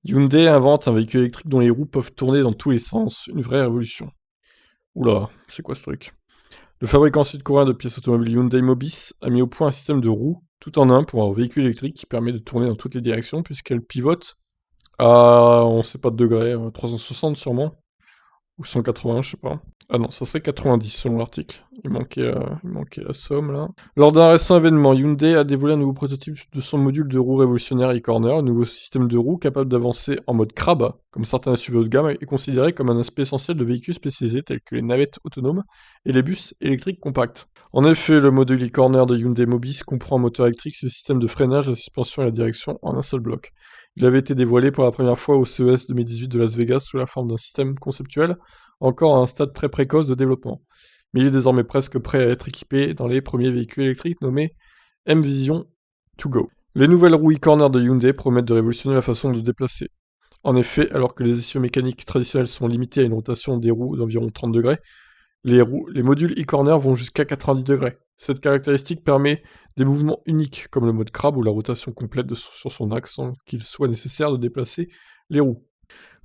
Hyundai invente un véhicule électrique dont les roues peuvent tourner dans tous les sens. Une vraie révolution. Oula, c'est quoi ce truc? Le fabricant sud-coréen de pièces automobiles Hyundai Mobis a mis au point un système de roues tout en un pour un véhicule électrique qui permet de tourner dans toutes les directions puisqu'elle pivote à, on sait pas de degré, 360 sûrement, ou 180, je sais pas. Ah non, ça serait 90 selon l'article. Il manquait la somme là. Lors d'un récent événement, Hyundai a dévoilé un nouveau prototype de son module de roue révolutionnaire e-corner. Un nouveau système de roue capable d'avancer en mode crabe, comme certains SUV haut de gamme, est considéré comme un aspect essentiel de véhicules spécialisés tels que les navettes autonomes et les bus électriques compacts. En effet, le module e-corner de Hyundai Mobis comprend un moteur électrique, ce système de freinage, la suspension et la direction en un seul bloc. Il avait été dévoilé pour la première fois au CES 2018 de Las Vegas sous la forme d'un système conceptuel, encore à un stade très précoce de développement. Mais il est désormais presque prêt à être équipé dans les premiers véhicules électriques nommés M-Vision 2Go. Les nouvelles roues e-corner de Hyundai promettent de révolutionner la façon de se déplacer. En effet, alors que les essieux mécaniques traditionnels sont limités à une rotation des roues d'environ 30 degrés, les modules e-corner vont jusqu'à 90 degrés. Cette caractéristique permet des mouvements uniques, comme le mode crabe ou la rotation complète sur son axe sans qu'il soit nécessaire de déplacer les roues.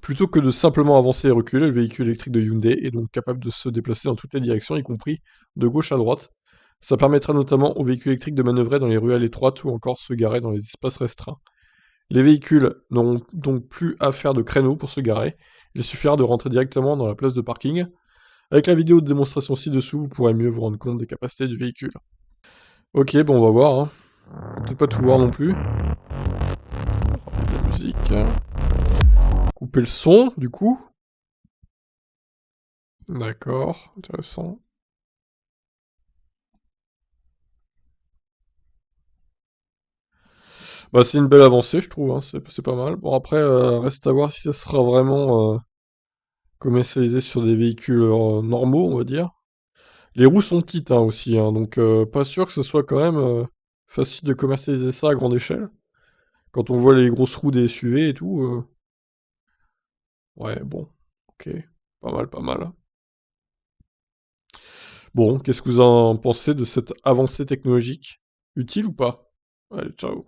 Plutôt que de simplement avancer et reculer, le véhicule électrique de Hyundai est donc capable de se déplacer dans toutes les directions, y compris de gauche à droite. Ça permettra notamment aux véhicules électriques de manœuvrer dans les ruelles étroites ou encore se garer dans les espaces restreints. Les véhicules n'auront donc plus à faire de créneaux pour se garer, il suffira de rentrer directement dans la place de parking. Avec la vidéo de démonstration ci-dessous, vous pourrez mieux vous rendre compte des capacités du véhicule. Ok, bon on va voir, hein. On va peut-être pas tout voir non plus. De la musique. Couper le son, du coup. D'accord, intéressant. Bah, c'est une belle avancée, je trouve, hein, c'est pas mal. Bon, après, reste à voir si ça sera vraiment commercialisé sur des véhicules normaux, on va dire. Les roues sont petites hein, aussi, hein, donc pas sûr que ce soit quand même facile de commercialiser ça à grande échelle. Quand on voit les grosses roues des SUV et tout, ouais, bon, ok, pas mal, pas mal. Bon, qu'est-ce que vous en pensez de cette avancée technologique? Utile ou pas? Allez, ciao.